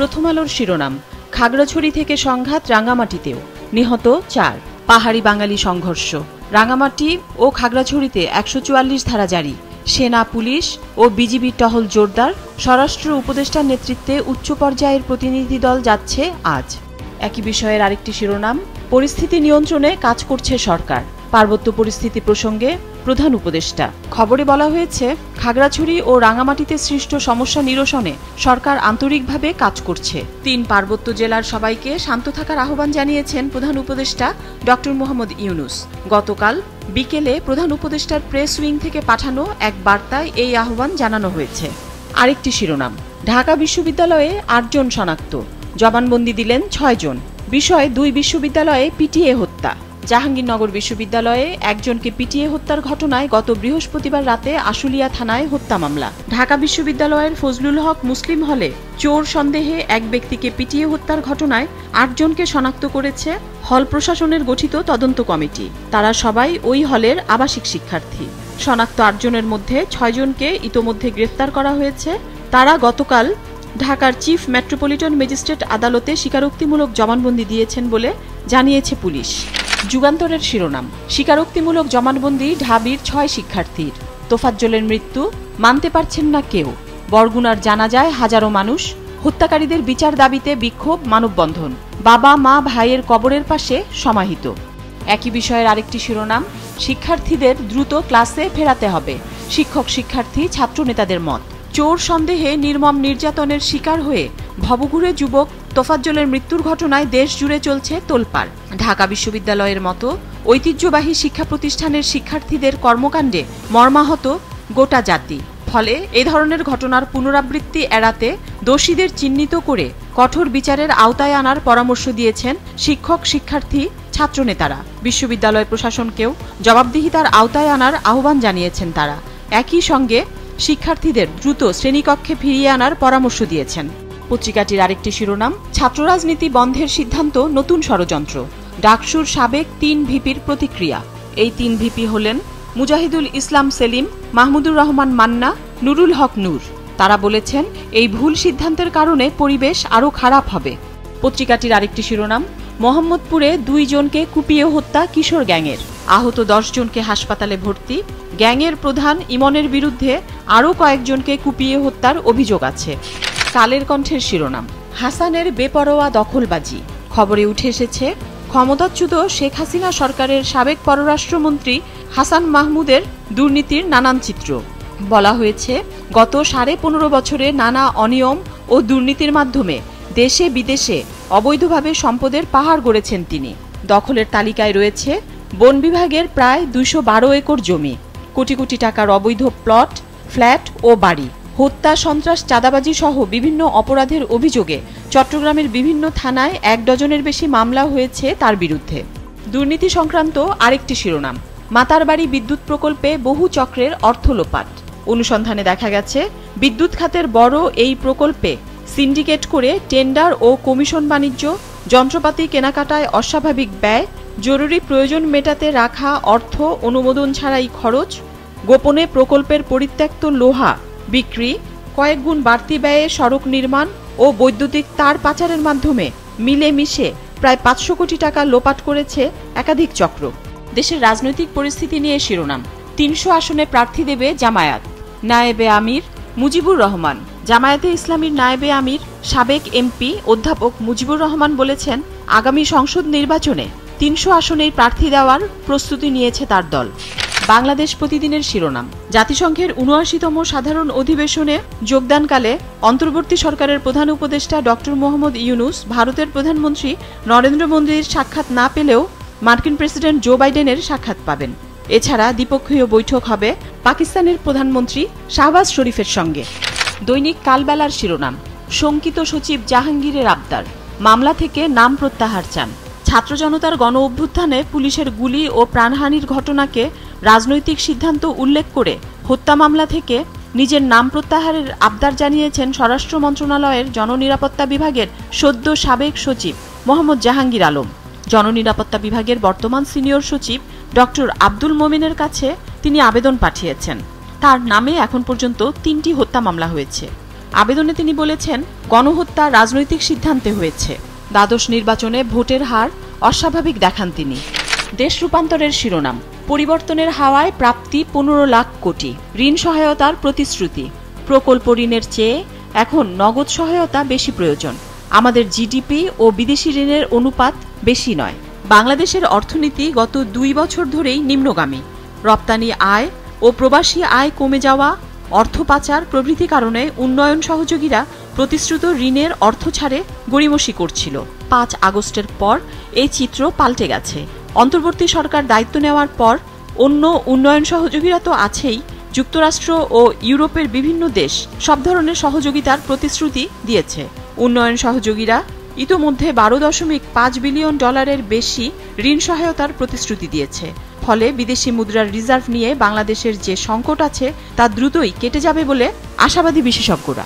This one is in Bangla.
প্রথম আলোর শিরোনাম, খাগড়াছড়ি থেকে সংঘাত রাঙ্গামাটিতেও, নিহত ৪। পাহাড়ি বাঙালি সংঘর্ষ, রাঙ্গামাটি ও খাগড়াছড়িতে ১৪৪ ধারা জারি। সেনা, পুলিশ ও বিজিবির টহল জোরদার। স্বরাষ্ট্র উপদেষ্টার নেতৃত্বে উচ্চ পর্যায়ের প্রতিনিধি দল যাচ্ছে আজ। একই বিষয়ের আরেকটি শিরোনাম, পরিস্থিতি নিয়ন্ত্রণে কাজ করছে সরকার। পার্বত্য পরিস্থিতি প্রসঙ্গে প্রধান উপদেষ্টা। খবরে বলা হয়েছে, খাগড়াছড়ি ও রাঙ্গামাটিতে সৃষ্ট সমস্যা নিরসনে সরকার আন্তরিকভাবে কাজ করছে। ৩ পার্বত্য জেলার সবাইকে শান্ত থাকার আহ্বান জানিয়েছেন প্রধান উপদেষ্টা ডক্টর মোহাম্মদ ইউনূস। গতকাল বিকেলে প্রধান উপদেষ্টার প্রেস উইং থেকে পাঠানো এক বার্তায় এই আহ্বান জানানো হয়েছে। আরেকটি শিরোনাম, ঢাকা বিশ্ববিদ্যালয়ে ৮ জন শনাক্ত, জবানবন্দি দিলেন ৬ জন। বিষয়, ২ বিশ্ববিদ্যালয়ে পিটিয়ে হত্যা। জাহাঙ্গীরনগর বিশ্ববিদ্যালয়ে একজনকে পিটিয়ে হত্যার ঘটনায় গত বৃহস্পতিবার রাতে আশুলিয়া থানায় হত্যা মামলা। ঢাকা বিশ্ববিদ্যালয়ের ফজলুল হক মুসলিম হলে চোর সন্দেহে এক ব্যক্তিকে পিটিয়ে হত্যার ঘটনায় ৮ জনকে শনাক্ত করেছে হল প্রশাসনের গঠিত তদন্ত কমিটি। তারা সবাই ওই হলের আবাসিক শিক্ষার্থী। শনাক্ত ৮ জনের মধ্যে ৬ জনকে ইতোমধ্যে গ্রেফতার করা হয়েছে। তারা গতকাল ঢাকার চিফ মেট্রোপলিটন ম্যাজিস্ট্রেট আদালতে স্বীকারোক্তিমূলক জবানবন্দি দিয়েছেন বলে জানিয়েছে পুলিশ। যুগান্তরের শিরোনাম, স্বীকারোক্তিমূলক জবানবন্দি ঢাবির ৬ শিক্ষার্থীর। তোফাজ্জলের মৃত্যু মানতে পারছেন না কেউ। বরগুনার জানাজায় হাজারো মানুষ। হত্যাকারীদের বিচার দাবিতে বিক্ষোভ, মানববন্ধন। বাবা মা ভাইয়ের কবরের পাশে সমাহিত। একই বিষয়ের আরেকটি শিরোনাম, শিক্ষার্থীদের দ্রুত ক্লাসে ফেরাতে হবে। শিক্ষক শিক্ষার্থী ছাত্র নেতাদের মত। চোর সন্দেহে নির্মম নির্যাতনের শিকার হয়ে ভবঘুরে যুবক তোফাজ্জলের মৃত্যুর ঘটনায় দেশ জুড়ে চলছে তোলপাড়। ঢাকা বিশ্ববিদ্যালয়ের মতো ঐতিহ্যবাহী শিক্ষা প্রতিষ্ঠানের শিক্ষার্থীদের কর্মকাণ্ডে মর্মাহত গোটা জাতি। ফলে এই ধরনের ঘটনার পুনরাবৃত্তি এড়াতে দোষীদের চিহ্নিত করে কঠোর বিচারের আওতায় আনার পরামর্শ দিয়েছেন শিক্ষক শিক্ষার্থী ছাত্রনেতারা। বিশ্ববিদ্যালয় প্রশাসনকেও জবাবদিহিতার আওতায় আনার আহ্বান জানিয়েছেন তারা। একই সঙ্গে শিক্ষার্থীদের দ্রুত শ্রেণীকক্ষে ফিরিয়ে আনার পরামর্শ দিয়েছেন। পত্রিকাটির আরেকটি শিরোনাম, ছাত্র রাজনীতি বন্ধের সিদ্ধান্ত নতুন ষড়যন্ত্র। ডাকসুর সাবেক ৩ ভিপির প্রতিক্রিয়া। এই ৩ ভিপি হলেন মুজাহিদুল ইসলাম সেলিম, মাহমুদুর রহমান মান্না, নুরুল হক নূর। তারা বলেছেন, এই ভুল সিদ্ধান্তের কারণে পরিবেশ আরও খারাপ হবে। পত্রিকাটির আরেকটি শিরোনাম, মোহাম্মদপুরে ২ জনকে কুপিয়ে হত্যা কিশোর গ্যাংয়ের। আহত ১০ জনকে হাসপাতালে ভর্তি। গ্যাংয়ের প্রধান ইমনের বিরুদ্ধে আরও কয়েকজনকে কুপিয়ে হত্যার অভিযোগ আছে। কালের কণ্ঠের শিরোনাম, হাসানের বেপরোয়া দখলবাজি। খবরে উঠে এসেছে, ক্ষমতাচ্যুত শেখ হাসিনা সরকারের সাবেক পররাষ্ট্রমন্ত্রী হাসান মাহমুদের দুর্নীতির নানান চিত্র। বলা হয়েছে, গত ১৫.৫ বছরে নানা অনিয়ম ও দুর্নীতির মাধ্যমে দেশে বিদেশে অবৈধভাবে সম্পদের পাহাড় গড়েছেন তিনি। দখলের তালিকায় রয়েছে বন বিভাগের প্রায় ২১২ একর জমি, কোটি কোটি টাকার অবৈধ প্লট, ফ্ল্যাট ও বাড়ি। হত্যা, সন্ত্রাস, চাঁদাবাজি সহ বিভিন্ন অপরাধের অভিযোগে চট্টগ্রামের বিভিন্ন থানায় ১ ডজনের বেশি মামলা হয়েছে তার বিরুদ্ধে। দুর্নীতি সংক্রান্ত আরেকটি শিরোনাম, মাতারবাড়ি বিদ্যুৎ প্রকল্পে বহু চক্রের অর্থ লোপাট। অনুসন্ধানে দেখা গেছে, বিদ্যুৎ খাতের বড় এই প্রকল্পে সিন্ডিকেট করে টেন্ডার ও কমিশন বাণিজ্য, যন্ত্রপাতি কেনাকাটায় অস্বাভাবিক ব্যয়, জরুরি প্রয়োজন মেটাতে রাখা অর্থ অনুমোদন ছাড়াই খরচ, গোপনে প্রকল্পের পরিত্যক্ত লোহা বিক্রি, কয়েক গুণ বাড়তি ব্যয়ে সড়ক নির্মাণ ও বৈদ্যুতিক তার পাচারের মাধ্যমে মিলেমিশে প্রায় ৫০০ কোটি টাকা লোপাট করেছে একাধিক চক্র। দেশের রাজনৈতিক পরিস্থিতি নিয়ে শিরোনাম, ৩০০ আসনে প্রার্থী দেবে জামায়াত। নায়েবে আমির মুজিবুর রহমান। জামায়াতে ইসলামীর নায়েবে আমির সাবেক এমপি অধ্যাপক মুজিবুর রহমান বলেছেন, আগামী সংসদ নির্বাচনে ৩০০ আসনেই প্রার্থী দেওয়ার প্রস্তুতি নিয়েছে তার দল। বাংলাদেশ প্রতিদিনের শিরোনাম, জাতিসংঘের ৭৯তম সাধারণ অধিবেশনে যোগদানকালে অন্তর্বর্তী সরকারের প্রধান উপদেষ্টা ডক্টর মোহাম্মদ ইউনূস ভারতের প্রধানমন্ত্রী নরেন্দ্র মোদীর সাক্ষাৎ না পেলেও মার্কিন প্রেসিডেন্ট জো বাইডেনের সাক্ষাৎ পাবেন। এছাড়া দ্বিপক্ষীয় বৈঠক হবে পাকিস্তানের প্রধানমন্ত্রী শাহবাজ শরীফের সঙ্গে। দৈনিক কালবেলার শিরোনাম, শঙ্কিত সচিব জাহাঙ্গীরের আবদার, মামলা থেকে নাম প্রত্যাহার চান। ছাত্র জনতার গণ অভ্যুত্থানে পুলিশের গুলি ও প্রাণহানির ঘটনাকে রাজনৈতিক সিদ্ধান্ত উল্লেখ করে হত্যা মামলা থেকে নিজের নাম প্রত্যাহারের আবদার জানিয়েছেন স্বরাষ্ট্র মন্ত্রণালয়ের জননিরাপত্তা বিভাগের সদ্য সাবেক সচিব মোহাম্মদ জাহাঙ্গীর আলম। জননিরাপত্তা বিভাগের বর্তমান সিনিয়র সচিব ডক্টর আব্দুল মোমেনের কাছে তিনি আবেদন পাঠিয়েছেন। তার নামে এখন পর্যন্ত ৩টি হত্যা মামলা হয়েছে। আবেদনে তিনি বলেছেন, গণহত্যা রাজনৈতিক সিদ্ধান্তে হয়েছে। দ্বাদশ নির্বাচনে ভোটের হার অস্বাভাবিক দেখান তিনি। দেশ রূপান্তরের শিরোনাম, পরিবর্তনের হাওয়ায় প্রাপ্তি 15 লাখ কোটি, ঋণ সহায়তার প্রতিশ্রুতি। প্রকল্প ঋণের চেয়ে এখন নগদ সহায়তা বেশি প্রয়োজন। আমাদের জিডিপি ও বিদেশি ঋণের অনুপাত বেশি নয়। বাংলাদেশের অর্থনীতি গত 2 বছর ধরেই নিম্নগামী। রপ্তানি আয় ও প্রবাসী আয় কমে যাওয়া, অর্থ পাচার প্রভৃতি কারণে উন্নয়ন সহযোগীরা প্রতিশ্রুত ঋণের অর্থ ছাড়ে গড়িমসি করছিল। 5 আগস্টের পর এই চিত্র পাল্টে গেছে। অন্তর্বর্তী সরকার দায়িত্ব নেওয়ার পর অন্য উন্নয়ন সহযোগীরা তো আছেই, যুক্তরাষ্ট্র ও ইউরোপের বিভিন্ন দেশ সব ধরনের সহযোগিতার প্রতিশ্রুতি দিয়েছে। উন্নয়ন সহযোগীরা ইতোমধ্যে $12.5 বিলিয়ন বেশি ঋণ সহায়তার প্রতিশ্রুতি দিয়েছে। ফলে বিদেশি মুদ্রার রিজার্ভ নিয়ে বাংলাদেশের যে সংকট আছে তা দ্রুতই কেটে যাবে বলে আশাবাদী বিশেষজ্ঞরা।